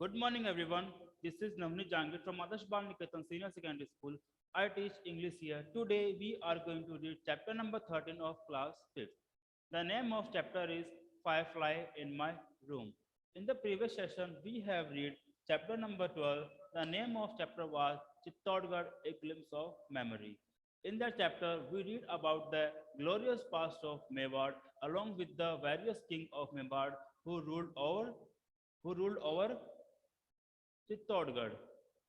Good morning, everyone. This is Navneet Jangir from Adarsh Bal Niketan Senior Secondary School. I teach English here. Today, we are going to read chapter number 13 of class 5th. The name of chapter is Firefly in My Room. In the previous session, we have read chapter number 12. The name of chapter was Chittorgarh, a glimpse of memory. In that chapter, we read about the glorious past of Mewar along with the various kings of Mewar who ruled over Chittorgarh,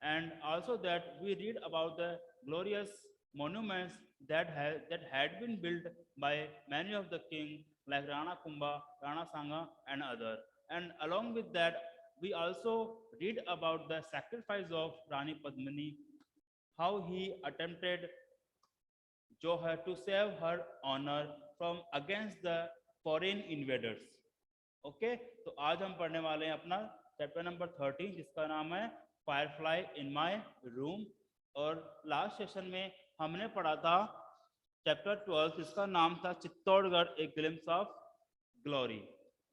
and also that we read about the glorious monuments that had been built by many of the kings like Rana Kumbha, Rana Sanga, and other. And along with that, we also read about the sacrifice of Rani Padmini, how he attempted Johar to save her honor from against the foreign invaders. Okay, तो आज हम पढ़ने वाले हैं अपना chapter number 13 जिसका नाम है फायरफ्लाई इन माय रूम। और लास्ट सेशन में हमने पढ़ा था चैप्टर 12 जिसका नाम था Chittorgarh a glimpse of glory.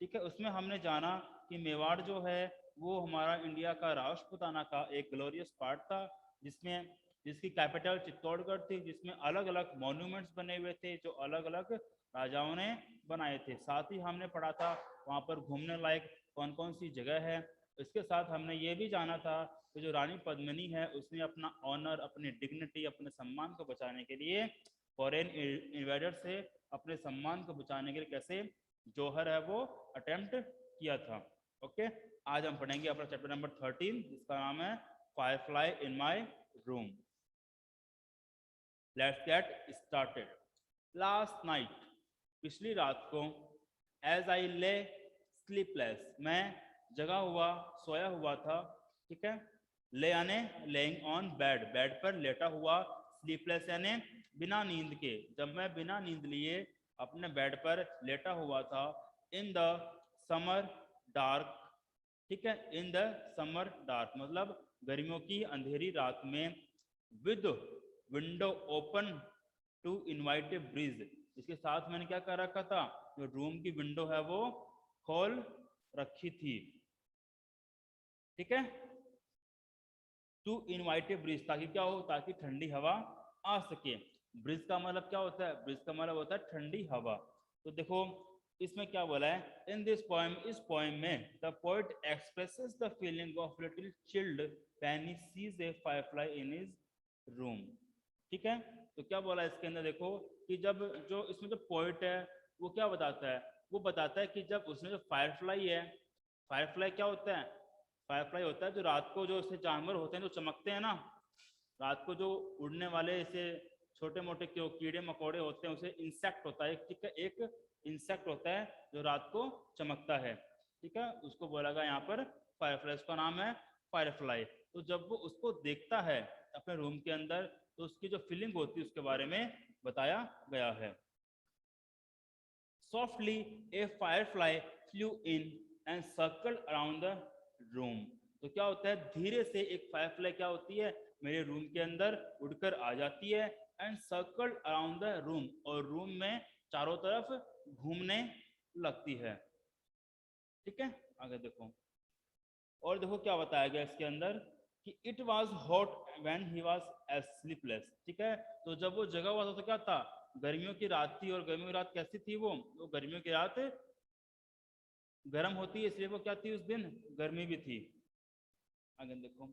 ठीक है, उसमें हमने जाना कि मेवाड़ जो है वो हमारा इंडिया का राष्ट्रपुताना का एक ग्लोरियस पार्ट था, जिसमें जिसकी कैपिटल चित्तौड़गढ़ थी, जिसमें अलग अलग मॉन्यूमेंट्स बने हुए थे जो अलग अलग राजाओं ने बनाए थे। साथ ही हमने पढ़ा था वहाँ पर घूमने लायक कौन कौन सी जगह है। इसके साथ हमने ये भी जाना था कि जो रानी पद्मिनी है उसने अपना ऑनर, अपनी डिग्निटी, अपने सम्मान को बचाने के लिए फॉरेन इन्वेडर से अपने सम्मान को बचाने के लिए कैसे जौहर है वो अटेम्प्ट किया था। ओके, आज हम पढ़ेंगे अपना चैप्टर नंबर 13 जिसका नाम है Firefly in my room. Let's get started. Last night, पिछली रात को, एज आई ले स्लीपलेस, मैं जगा हुआ सोया हुआ था। ठीक है, ले यानी लेइंग ऑन बेड, बेड पर लेटा हुआ, स्लीपलेस यानी बिना नींद के। जब मैं बिना नींद लिए अपने बेड पर लेटा हुआ था, इन द समर डार्क। ठीक है, इन द समर डार्क मतलब गर्मियों की अंधेरी रात में, with window open to invite a breeze, इसके साथ मैंने क्या कर रखा था, जो रूम की विंडो है वो खोल रखी थी। ठीक है, टू इनवाइट ए ब्रीज, ताकि क्या हो, ताकि ठंडी हवा आ सके। ब्रिज का मतलब क्या होता है, ब्रिज का मतलब होता है ठंडी हवा। तो देखो इसमें क्या बोला है, इन दिस पोएम, इस पोएम में the poet expresses the feeling of little chilled when he sees A Firefly in his room. ठीक है, तो क्या बोला इसके अंदर, देखो कि जब जो इसमें जो पोइट है वो क्या बताता है, वो बताता है कि जब उसमें जो फायरफ्लाई है, फायरफ्लाई क्या होता है, फायरफ्लाई होता है जो रात को जो ऐसे जानवर होते हैं जो चमकते हैं ना, रात को जो उड़ने वाले ऐसे छोटे मोटे जो कीड़े मकोड़े होते हैं, उसे इंसेक्ट होता है। ठीक है, एक इंसेक्ट होता है जो रात को चमकता है। ठीक है, उसको बोला गया यहाँ पर फायरफ्लाई, उसका नाम है फायरफ्लाई। तो जब वो उसको देखता है अपने रूम के अंदर, तो उसकी जो फीलिंग होती है उसके बारे में बताया गया है। Softly A Firefly flu in and circle around the room. तो क्या होता है, धीरे से एक फायरफ्लाई क्या होती है, मेरे रूम के अंदर उड़कर आ जाती है, and circle around the room, और रूम में चारों तरफ घूमने लगती है। ठीक है, आगे देखो, और देखो क्या बताया गया इसके अंदर कि it was hot when he was sleepless. ठीक है, तो जब वो जगा हुआ था तो क्या था, गर्मियों की रात थी, और गर्मियों की रात कैसी थी, वो गर्मियों की रात गर्म होती है, इसलिए वो क्या थी, उस दिन गर्मी भी थी। आगे देखो,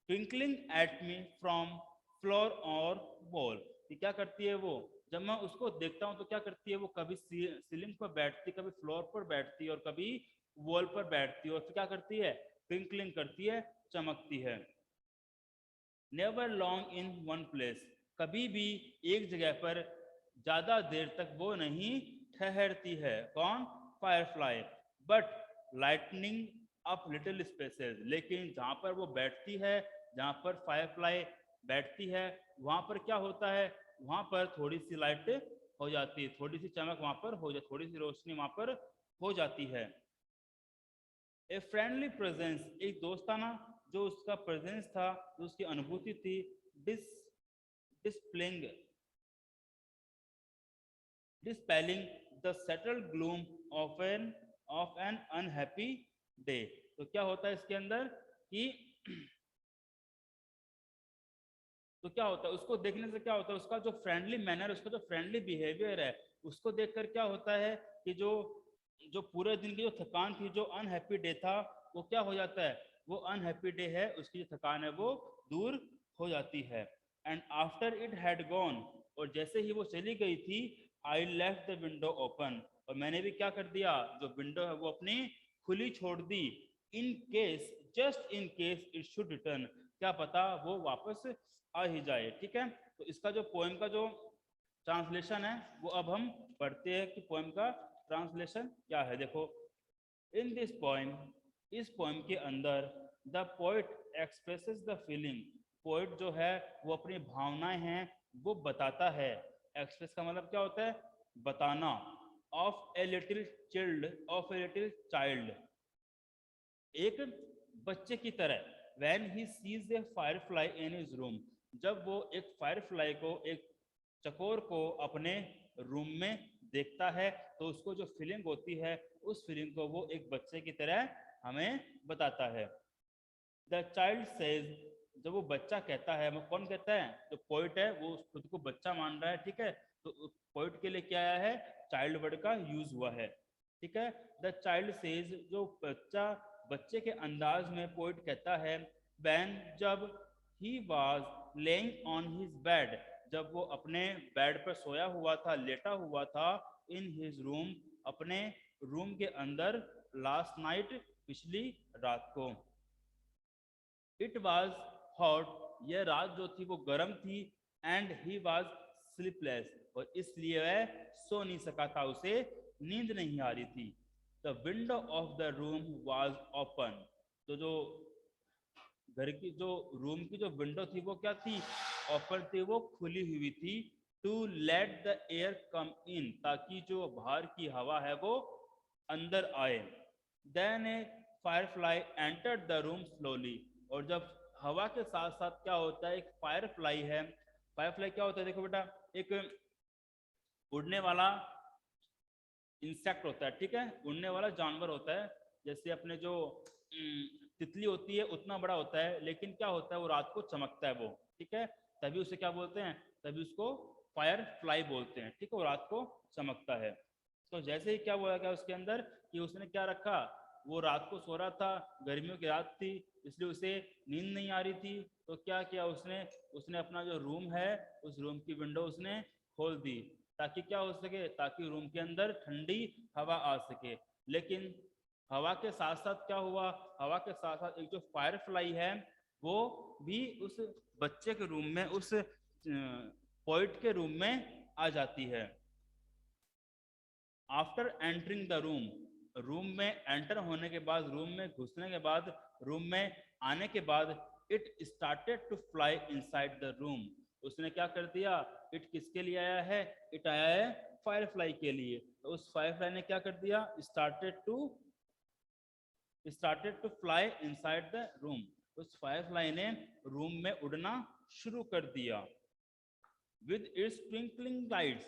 twinkling at me from floor और वॉल, ये क्या करती है वो, जब मैं उसको देखता हूँ तो क्या करती है वो, कभी सीलिंग पर बैठती, कभी फ्लोर पर बैठती है, और कभी वॉल पर बैठती है, और फिर क्या करती है, ट्विंकलिंग करती है, चमकती है। Never long in one place, कभी भी एक जगह पर ज्यादा देर तक वो नहीं ठहरती है। कौन, Firefly. But lightning up little spaces, लेकिन जहाँ पर वो बैठती है, जहाँ पर फायरफ्लाई बैठती है, वहाँ पर क्या होता है, वहाँ पर थोड़ी सी लाइट हो जाती है, थोड़ी सी चमक वहाँ पर हो जाती, थोड़ी सी रोशनी वहाँ पर हो जाती है। ए फ्रेंडली प्रेजेंस, एक दोस्ताना जो उसका प्रेजेंस था, जो उसकी अनुभूति थी, dis displaying dispelling the settled gloom of an unhappy day. तो क्या होता है इसके अंदर कि तो क्या होता है, उसको देखने से क्या होता है, उसका जो फ्रेंडली मैनर, उसका जो फ्रेंडली बिहेवियर है, उसको देखकर क्या होता है कि जो जो पूरे दिन की जो थकान थी, जो अनहैप्पी डे था, वो क्या हो जाता है, वो अनहैप्पी डे है, उसकी जो थकान है वो दूर हो जाती है। And after it had gone, और जैसे ही वो चली गई थी, I left the window open, और मैंने भी क्या कर दिया, जो विंडो है वो अपनी खुली छोड़ दी, in case, just in case it should return, क्या पता वो वापस आ ही जाए। ठीक है, तो इसका जो पोएम का जो ट्रांसलेशन है वो अब हम पढ़ते हैं कि पोएम का ट्रांसलेशन क्या है। देखो, इन दिस पोएम, इस पोएम के अंदर, the poet expresses the feeling, poet जो है वो अपनी भावनाएं हैं वो बताता है। एक्सप्रेस का मतलब क्या होता है, बताना। Of a little chilled, of a little child, एक बच्चे की तरह, when he sees A Firefly in his room, जब वो एक फायरफ्लाई को, एक चकोर को अपने रूम में देखता है, तो उसको जो फीलिंग होती है, उस फीलिंग को वो एक बच्चे की तरह हमें बताता है। द चाइल्ड सेज, जब वो बच्चा कहता है, वो कौन कहता है, जो पोइट है वो खुद को बच्चा मान रहा है। ठीक है, तो पोइट के लिए क्या आया है, चाइल्ड वर्ड का यूज हुआ है। ठीक है, द चाइल्ड सेज, जो बच्चा, बच्चे के अंदाज में पोइट कहता है, वैन, जब, he was laying on his bed, जब वो अपने बेड पर सोया हुआ था, लेटा हुआ था, इन हिज रूम, अपने रूम के अंदर, लास्ट नाइट, पिछली रात को, इट वॉज हॉट, यह रात जो थी वो गर्म थी, एंड ही वॉज स्लीपलेस, और इसलिए वह सो नहीं सका था, उसे नींद नहीं आ रही थी। The window of the room was open, तो जो घर की, जो रूम की जो विंडो थी वो क्या थी, ओपन थी, वो खुली हुई थी, to let the air come in, ताकि जो बाहर की हवा है वो अंदर आए। Then a firefly entered the room slowly, और जब हवा के साथ साथ क्या होता है, एक फायरफ्लाई है, फायरफ्लाई क्या होता है, देखो बेटा, एक उड़ने वाला इंसेक्ट होता है। ठीक है, उड़ने वाला जानवर होता है, जैसे अपने जो तितली होती है उतना बड़ा होता है, लेकिन क्या होता है, वो रात को चमकता है वो। ठीक है, तभी उसे क्या बोलते हैं, तभी उसको फायर फ्लाई बोलते हैं। ठीक है, वो रात को चमकता है। तो जैसे ही क्या बोला गया उसके अंदर कि उसने क्या रखा, वो रात को सो रहा था, गर्मियों की रात थी, इसलिए उसे नींद नहीं आ रही थी, तो क्या किया उसने, उसने अपना जो रूम है, उस रूम की विंडो उसने खोल दी, ताकि क्या हो सके, ताकि रूम के अंदर ठंडी हवा आ सके। लेकिन हवा के साथ साथ क्या हुआ, हवा के साथ साथ एक जो फायर फ्लाई है वो भी उस बच्चे के रूम में, उस पोइट के रूम में आ जाती है। After entering the room, room में एंटर होने के बाद, रूम में घुसने के बाद, रूम में आने के बाद, it started to fly inside the room, उसने क्या कर दिया, इट किसके लिए आया है, इट आया है फायरफ्लाई के लिए, तो उस फायरफ्लाई ने क्या कर दिया, started to fly inside the room, उस फायरफ्लाई ने रूम में उड़ना शुरू कर दिया। With its twinkling lights,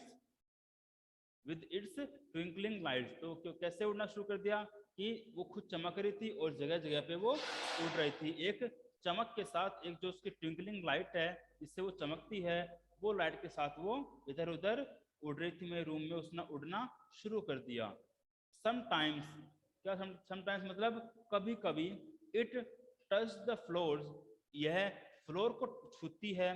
with its twinkling lights, तो क्यों, कैसे उड़ना शुरू कर दिया, कि वो खुद चमक रही थी और जगह जगह पे वो उड़ रही थी, एक चमक के साथ, एक जो उसकी ट्विंकलिंग लाइट है जिससे वो चमकती है, वो लाइट के साथ वो इधर उधर उड़ रही थी, मेरे रूम में उसने उड़ना शुरू कर दिया। समटाइम्स, क्या समटाइम्स मतलब कभी कभी, इट टच द फ्लोर्स, यह फ्लोर को छूती है,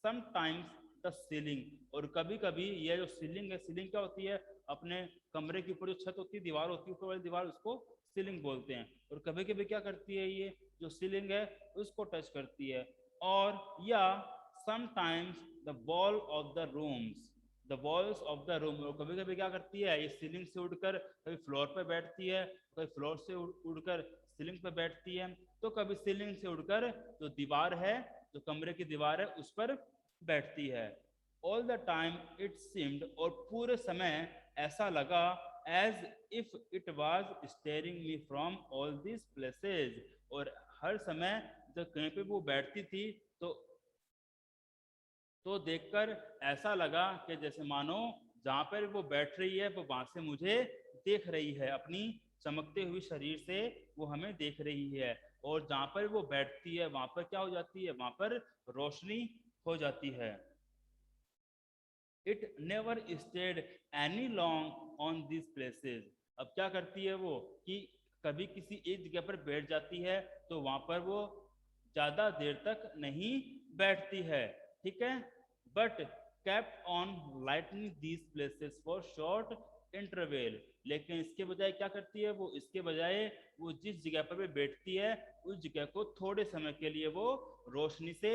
समटाइम्स द सीलिंग, और कभी कभी यह जो सीलिंग है, सीलिंग क्या होती है, अपने कमरे के ऊपर जो छत होती है, दीवार होती है, ऊपर वाली दीवार, उसको सीलिंग बोलते हैं, और कभी कभी क्या करती है, ये जो सीलिंग है उसको टच करती है। और या sometimes the wall of the rooms, the walls of the room, और कभी कभी क्या करती है, ये सीलिंग से उड़कर कभी फ्लोर पर बैठती है, कभी फ्लोर से उड़कर सीलिंग पर बैठती है, तो कभी सीलिंग से उड़कर जो दीवार है, जो कमरे की दीवार है, उस पर बैठती है। All the time it seemed, और पूरे समय ऐसा लगा, as if it was staring me from all this places, और हर समय जब कहीं पे वो बैठती थी तो देखकर ऐसा लगा कि जैसे मानो जहाँ पर वो बैठ रही है वो वहां से मुझे देख रही है, अपनी चमकते हुए शरीर से वो हमें देख रही है, और जहां पर वो बैठती है वहां पर क्या हो जाती है, वहां पर रोशनी हो जाती है। It never stayed any long on this places. अब क्या करती है वो कि कभी किसी एक जगह पर बैठ जाती है तो वहां पर वो ज्यादा देर तक नहीं बैठती है, ठीक है। But kept on lightning these places for short interval. लेकिन इसके बजाय क्या करती है वो, इसके बजाय वो जिस जगह पर भी बैठती है उस जगह को थोड़े समय के लिए वो रोशनी से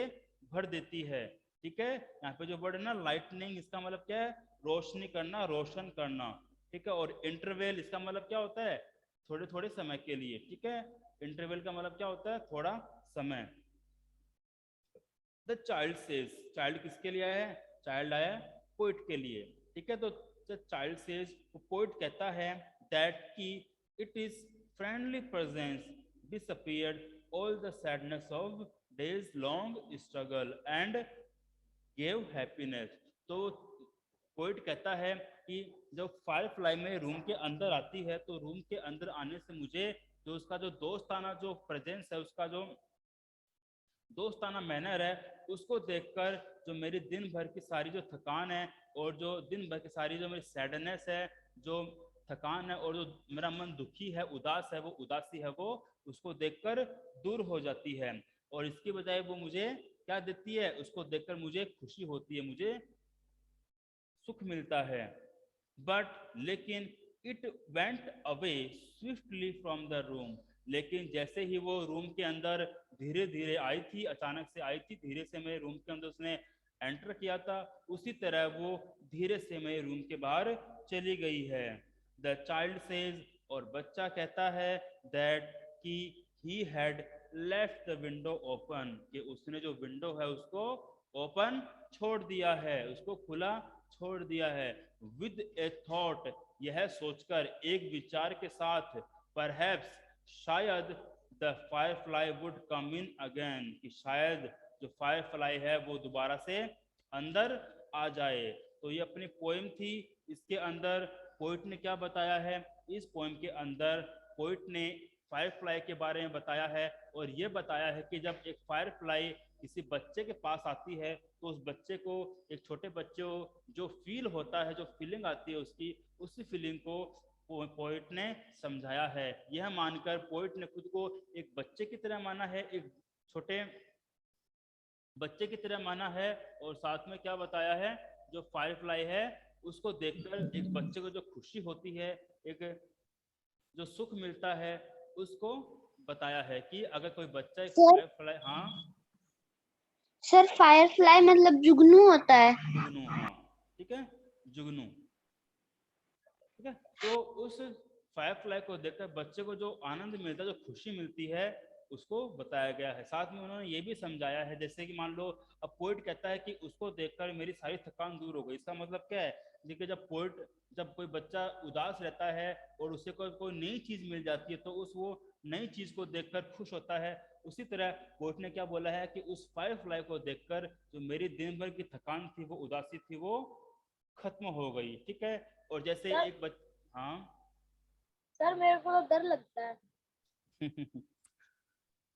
भर देती है, ठीक है। यहाँ पे जो वर्ड है ना लाइटनिंग, इसका मतलब क्या है, रोशनी करना, रोशन करना, ठीक है। और इंटरवेल इसका मतलब क्या होता है, थोड़े थोड़े समय के लिए, ठीक है। इंटरवेल का मतलब क्या होता है, थोड़ा समय। द चाइल्ड सेज, चाइल्ड किसके लिए आया है, चाइल्ड आया है पोइट के लिए, ठीक है। तो द चाइल्ड सेज, पोइट कहता है दैट कि it is friendly presence disappeared all the sadness of days long struggle and gave happiness। तो पोइट कहता है कि जब फायरफ्लाई में रूम के अंदर आती है तो रूम के अंदर आने से मुझे जो उसका जो दोस्ताना जो प्रेजेंस है, उसका जो दोस्ताना मैनर है, उसको देखकर जो मेरी दिन भर की सारी जो थकान है और जो दिन भर की सारी जो मेरी सैडनेस है, जो थकान है और जो मेरा मन दुखी है, उदास है, वो उदासी है, वो उसको देखकर दूर हो जाती है। और इसकी बजाय वो मुझे क्या देती है, उसको देखकर मुझे खुशी होती है, मुझे सुख मिलता है। बट लेकिन it went away swiftly from the room. लेकिन जैसे ही वो रूम के अंदर धीरे धीरे आई थी, अचानक से आई थी, धीरे से मेरे रूम के अंदर उसने एंटर किया था, उसी तरह वो धीरे से मेरे रूम के बाहर चली गई है। द चाइल्ड सेज, और बच्चा कहता है दैट कि he had left the window open, कि उसने जो विंडो है उसको ओपन छोड़ दिया है, उसको खुला छोड़ दिया है। विद ए थॉट, यह सोचकर, एक विचार के साथ, परहैप्स शायद the Firefly would come in again, कि शायद जो फायरफ्लाई है वो दोबारा से अंदर आ जाए। तो ये अपनी पोएम थी, इसके अंदर पोइट ने क्या बताया है, इस पोएम के अंदर पोइट ने फायरफ्लाई के बारे में बताया है, और ये बताया है कि जब एक फायरफ्लाई किसी बच्चे के पास आती है तो उस बच्चे को, एक छोटे बच्चे को जो फील होता है, जो फीलिंग आती है उसकी, उसी फीलिंग को पोइट ने समझाया है। यह मानकर पोइट ने खुद को एक बच्चे की तरह माना है, एक छोटे बच्चे की तरह माना है, और साथ में क्या बताया है, जो फायरफ्लाई है उसको देखकर एक बच्चे को जो खुशी होती है, एक जो सुख मिलता है, उसको बताया है कि अगर कोई बच्चा एक सर फायरफ्लाई, हाँ सर फायरफ्लाई मतलब जुगनू होता है। जुगनू, हाँ ठीक है, जुगनू, ठीक है। तो उस फायरफ्लाई को देखकर बच्चे को जो आनंद मिलता है, जो खुशी मिलती है, उसको बताया गया है। साथ में उन्होंने ये भी समझाया है, जैसे कि मान लो अब पोइट कहता है कि उसको देखकर मेरी सारी थकान दूर हो गई। इसका मतलब क्या है, देखिए जब कोई बच्चा उदास रहता है और उसे कोई नई चीज मिल जाती है तो उस वो नई चीज को देखकर खुश होता है। उसी तरह पोइट ने क्या बोला है कि उस फायरफ्लाई को देखकर जो मेरी दिन भर की थकान थी, वो उदासी थी, वो खत्म हो गई, ठीक है। और जैसे सर एक हाँ सर मेरे को तो डर लगता है।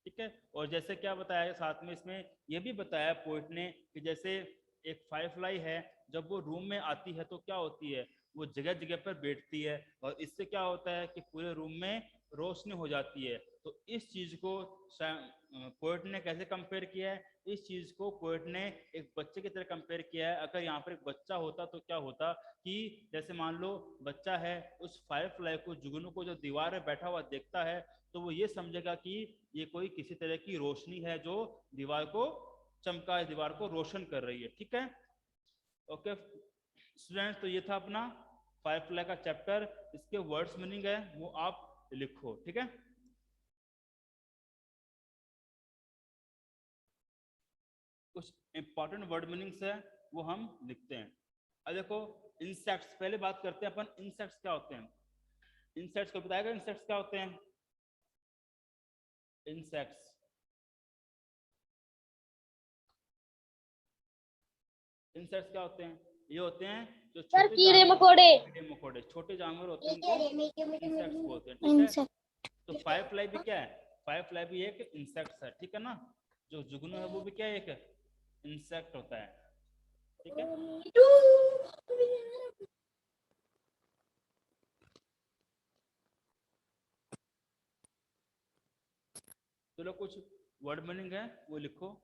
ठीक है। और जैसे क्या बताया साथ में, इसमें यह भी बताया पोइट ने कि जैसे एक फायरफ्लाई है, जब वो रूम में आती है तो क्या होती है, वो जगह जगह पर बैठती है, और इससे क्या होता है कि पूरे रूम में रोशनी हो जाती है। तो इस चीज को पोइट ने कैसे कंपेयर किया है, इस चीज को पोइट ने एक बच्चे की तरह कंपेयर किया है। अगर यहाँ पर एक बच्चा होता तो क्या होता कि जैसे मान लो बच्चा है, उस फायरफ्लाई को, जुगनू को जो दीवार में बैठा हुआ देखता है, तो वो ये समझेगा कि ये कोई किसी तरह की रोशनी है जो दीवार को चमका है, दीवार को रोशन कर रही है, ठीक है। ओके स्टूडेंट्स, तो ये था अपना फायरफ्लाई का चैप्टर। इसके वर्ड्स मीनिंग है वो आप लिखो, ठीक है। कुछ इंपॉर्टेंट वर्ड मीनिंग्स है वो हम लिखते हैं। अब देखो इंसेक्ट्स, पहले बात करते हैं अपन इंसेक्ट्स क्या होते हैं। इंसेक्ट्स को बताएगा, इंसेक्ट्स क्या होते हैं, इंसेक्ट्स, इंसेक्ट्स क्या होते हैं। ये होते हैं जो सर छोटे कीड़े जानवर, मकोड़े। कीड़े मकोड़े, छोटे जानवर होते हैं उनको इंसेक्ट्स बोलते हैं, ठीक है। इंसेक्ट। तो फायर फ्लाई भी क्या है, फायर फ्लाई भी एक इंसेक्ट है, ठीक है ना। जो जुगनू है वो भी क्या है, एक इंसेक्ट होता है, ठीक है। चलो कुछ वर्ड मीनिंग है वो लिखो।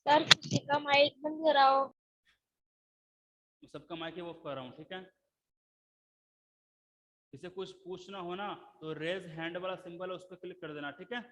सर किसी का माइक बंद कराओ। सबका माइक वो कर रहा हूँ, ठीक है। इसे कुछ पूछना हो ना तो रेज हैंड वाला सिंबल है उस पर क्लिक कर देना, ठीक है।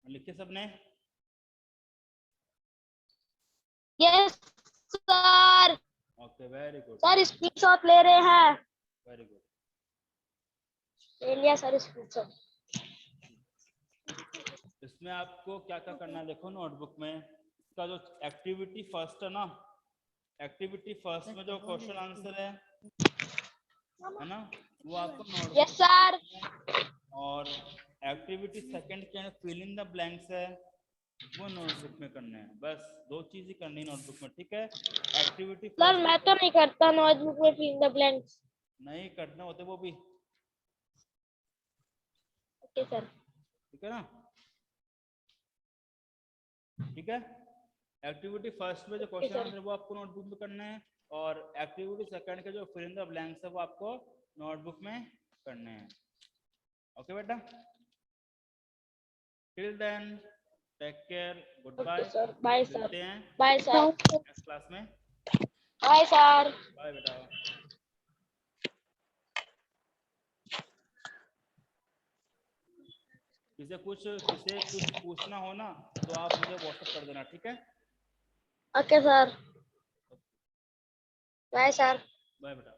लिखे सबने? Yes sir. Okay, very good, sir screenshot ले रहे हैं। Very good. ले लिया सर स्क्रीनशॉट। इसमें आपको क्या क्या करना है देखो नोटबुक में। इसका जो एक्टिविटी फर्स्ट है ना, एक्टिविटी फर्स्ट में जो क्वेश्चन आंसर है ना, वो आपको नोटबुक यस सर। और एक्टिविटी सेकंड के फिल इन द ब्लैंक्स है वो नोटबुक में करने हैं। बस 2 चीज ही करनी है नोटबुक में, ठीक है। एक्टिविटी सर फर्स्ट मैं तो नहीं करता नोटबुक में फिल इन द ब्लैंक्स। नहीं करने होते वो भी, ओके सर। ठीक है ना, ठीक है। एक्टिविटी फर्स्ट में जो क्वेश्चन सर। आंसर वो आपको नोटबुक में करना है, और एक्टिविटी सेकंड के जो फिल इन द ब्लैंक्स है वो आपको नोटबुक में करने हैं। ओके बेटा, till then take care, good bye. Okay sir, bye sir. मिलते हैं बाय सर। नेक्स्ट क्लास में। Bye sir. बाय बेटा। किसे कुछ पूछना हो ना तो आप मुझे व्हाट्सएप कर देना, ठीक है। Okay sir. Bye sir. Bye बेटा।